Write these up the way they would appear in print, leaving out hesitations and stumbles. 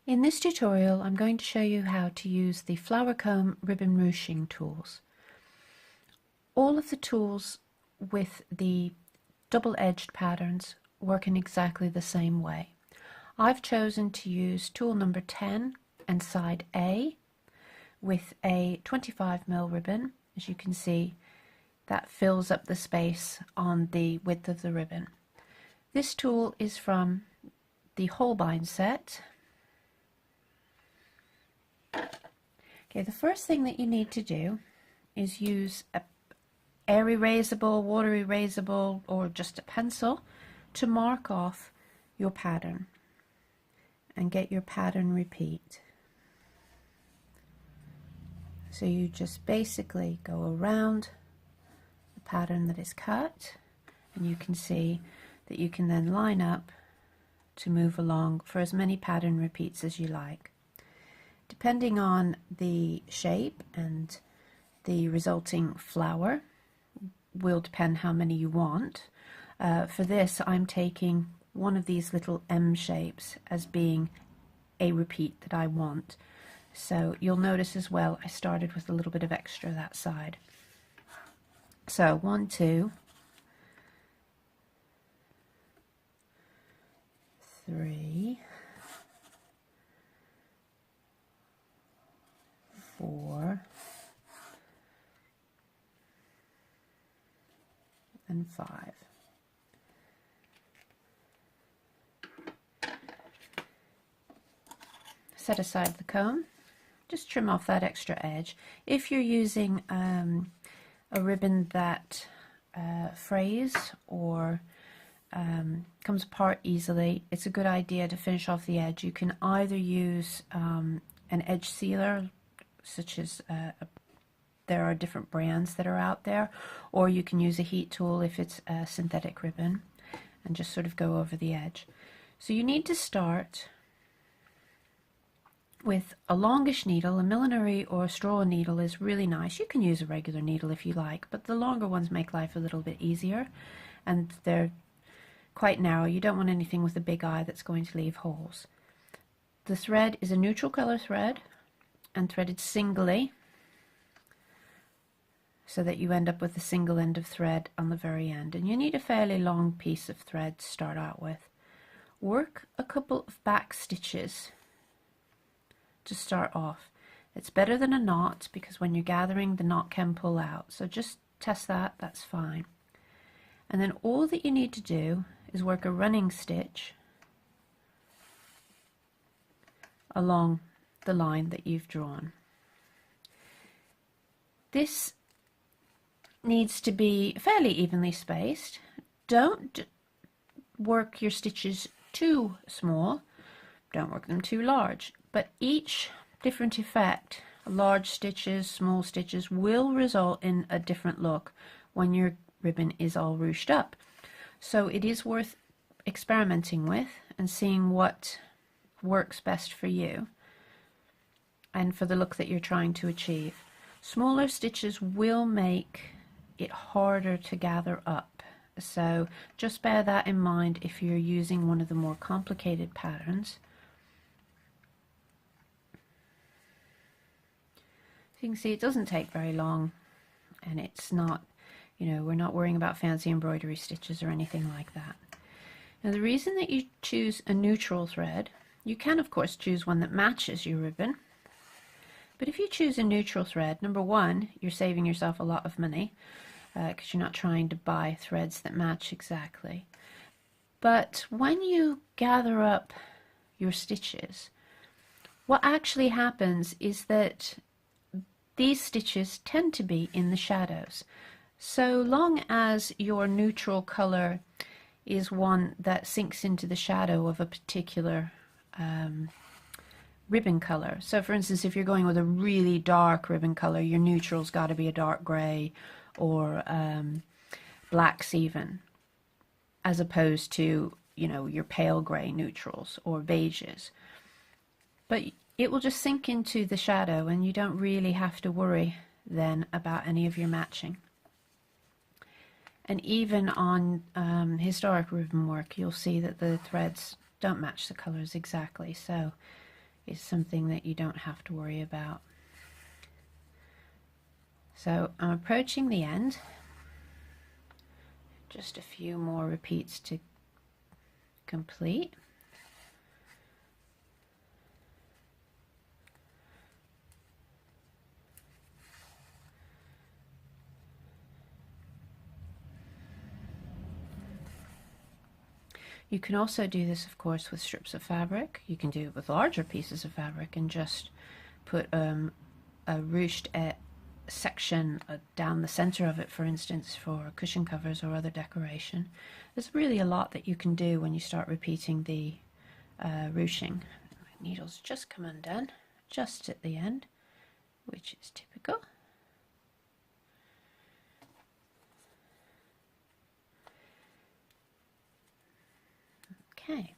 In this tutorial, I'm going to show you how to use the flower comb ribbon ruching tools. All of the tools with the double-edged patterns work in exactly the same way. I've chosen to use tool number 10 and side A with a 25mm ribbon. As you can see, that fills up the space on the width of the ribbon. This tool is from the Holbein set. Okay, the first thing that you need to do is use a air erasable, water erasable, or just a pencil to mark off your pattern and get your pattern repeat. So you just basically go around the pattern that is cut, and you can see that you can then line up to move along for as many pattern repeats as you like. Depending on the shape and the resulting flower will depend how many you want. For this, I'm taking one of these little M shapes as being a repeat that I want. So you'll notice as well, I started with a little bit of extra that side. So 1, 2, 3, 4, and 5. Set aside the comb. Just trim off that extra edge. If you're using a ribbon that frays or comes apart easily, it's a good idea to finish off the edge. You can either use an edge sealer, such as there are different brands that are out there, or you can use a heat tool if it's a synthetic ribbon, and just sort of go over the edge. So you need to start with a longish needle. A millinery or a straw needle is really nice. You can use a regular needle if you like, but the longer ones make life a little bit easier, and they're quite narrow. You don't want anything with a big eye that's going to leave holes. The thread is a neutral color thread and threaded singly, so that you end up with a single end of thread on the very end. And you need a fairly long piece of thread to start out with. Work a couple of back stitches to start off. It's better than a knot, because when you're gathering, the knot can pull out. So just test that, that's fine. And then all that you need to do is work a running stitch along the line that you've drawn. This needs to be fairly evenly spaced. Don't work your stitches too small, don't work them too large, but each different effect, large stitches, small stitches, will result in a different look when your ribbon is all ruched up. So it is worth experimenting with and seeing what works best for you and for the look that you're trying to achieve. Smaller stitches will make it harder to gather up, so just bear that in mind if you're using one of the more complicated patterns. So you can see it doesn't take very long, and it's not, you know, we're not worrying about fancy embroidery stitches or anything like that. Now, the reason that you choose a neutral thread, you can of course choose one that matches your ribbon, but if you choose a neutral thread, number one, you're saving yourself a lot of money, because you're not trying to buy threads that match exactly. But when you gather up your stitches, what actually happens is that these stitches tend to be in the shadows. So long as your neutral color is one that sinks into the shadow of a particular ribbon color. So for instance, if you're going with a really dark ribbon color, your neutral's got to be a dark gray or blacks even, as opposed to, you know, your pale gray neutrals or beiges. But it will just sink into the shadow, and you don't really have to worry then about any of your matching. And even on historic ribbon work, you'll see that the threads don't match the colors exactly. So is something that you don't have to worry about. So I'm approaching the end. Just a few more repeats to complete. You can also do this, of course, with strips of fabric. You can do it with larger pieces of fabric and just put a ruched section down the center of it, for instance, for cushion covers or other decoration. There's really a lot that you can do when you start repeating the ruching. My needles just come undone just at the end, which is typical. Okay.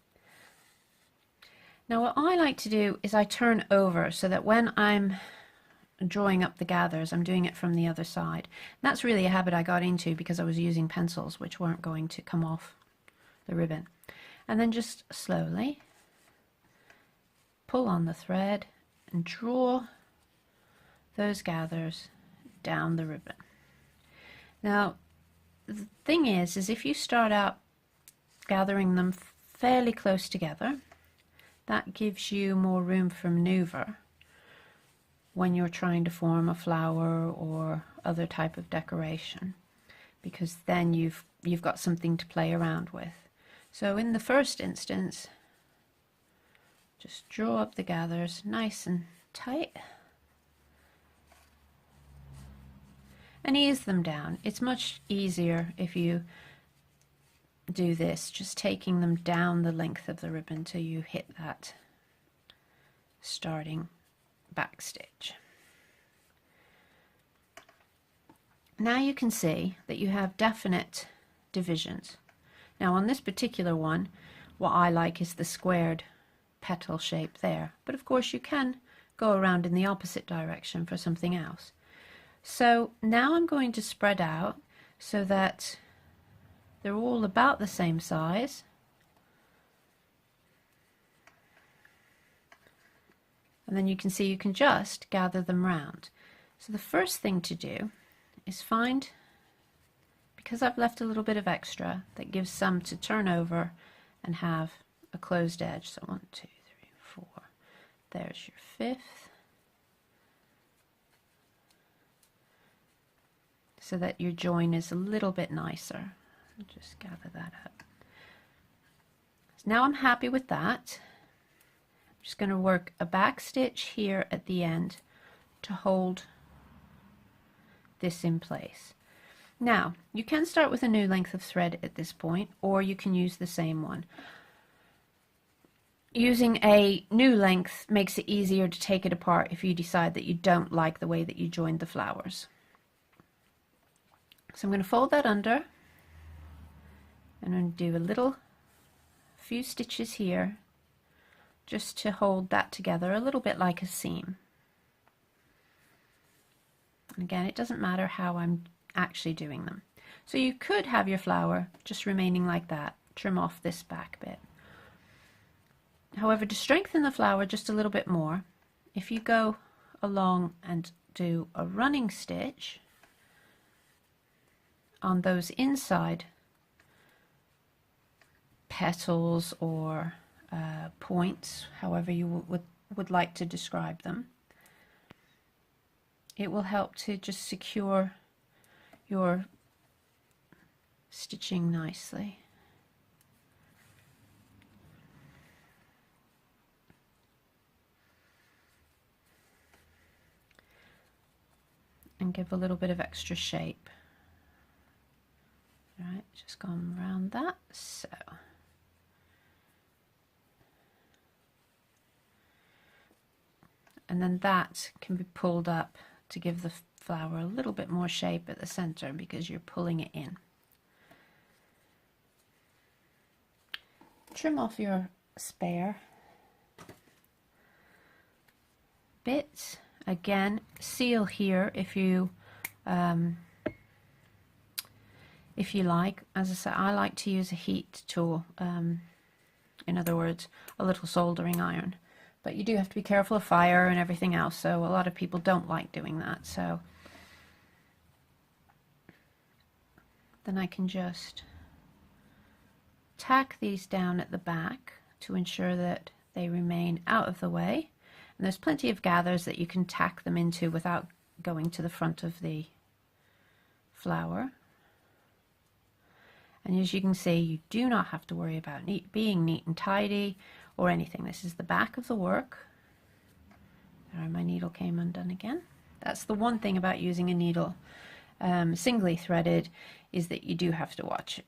Now what I like to do is I turn over so that when I'm drawing up the gathers, I'm doing it from the other side. And that's really a habit I got into because I was using pencils which weren't going to come off the ribbon. And then just slowly pull on the thread and draw those gathers down the ribbon. Now the thing is if you start out gathering them fairly close together, that gives you more room for maneuver when you're trying to form a flower or other type of decoration, because then you've got something to play around with. So in the first instance, just draw up the gathers nice and tight and ease them down. It's much easier if you do this, just taking them down the length of the ribbon till you hit that starting back stitch. Now you can see that you have definite divisions. Now on this particular one, what I like is the squared petal shape there, but of course you can go around in the opposite direction for something else. So now I'm going to spread out so that they're all about the same size. And then you can see you can just gather them round. So the first thing to do is find, because I've left a little bit of extra, that gives some to turn over and have a closed edge. So 1, 2, 3, 4. There's your fifth. So that your join is a little bit nicer. Just gather that up. So now I'm happy with that. I'm just going to work a back stitch here at the end to hold this in place. Now you can start with a new length of thread at this point, or you can use the same one. Using a new length makes it easier to take it apart if you decide that you don't like the way that you joined the flowers. So I'm going to fold that under. I'm going to do a few stitches here just to hold that together, a little bit like a seam. And again, it doesn't matter how I'm actually doing them. So you could have your flower just remaining like that, trim off this back bit. However, to strengthen the flower just a little bit more, if you go along and do a running stitch on those inside petals or points, however you would like to describe them, it will help to just secure your stitching nicely. And give a little bit of extra shape. All right, just going around that, so. And then that can be pulled up to give the flower a little bit more shape at the center because you're pulling it in. Trim off your spare bits. Again, seal here if you like. As I said, I like to use a heat tool, in other words, a little soldering iron, But you do have to be careful of fire and everything else, so a lot of people don't like doing that. So then I can just tack these down at the back to ensure that they remain out of the way. And there's plenty of gathers that you can tack them into without going to the front of the flower. And as you can see, you do not have to worry about being neat and tidy or anything. This is the back of the work. There, my needle came undone again. That's the one thing about using a needle singly threaded, is that you do have to watch it,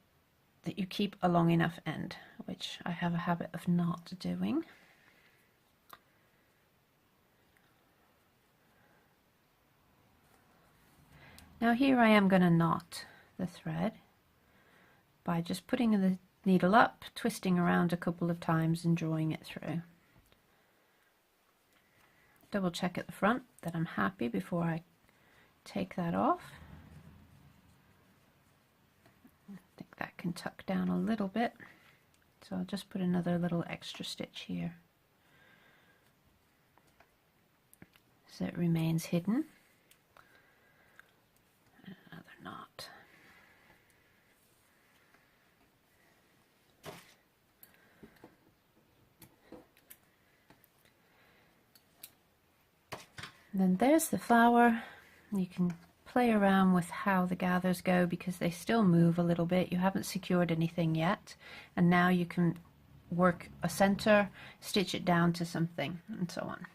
that you keep a long enough end, which I have a habit of not doing. Now here I am going to knot the thread by just putting the needle up, twisting around a couple of times and drawing it through. Double check at the front that I'm happy before I take that off. I think that can tuck down a little bit, so I'll just put another little extra stitch here so it remains hidden. And another knot. And then there's the flower. You can play around with how the gathers go because they still move a little bit. You haven't secured anything yet, and now you can work a center, stitch it down to something, and so on.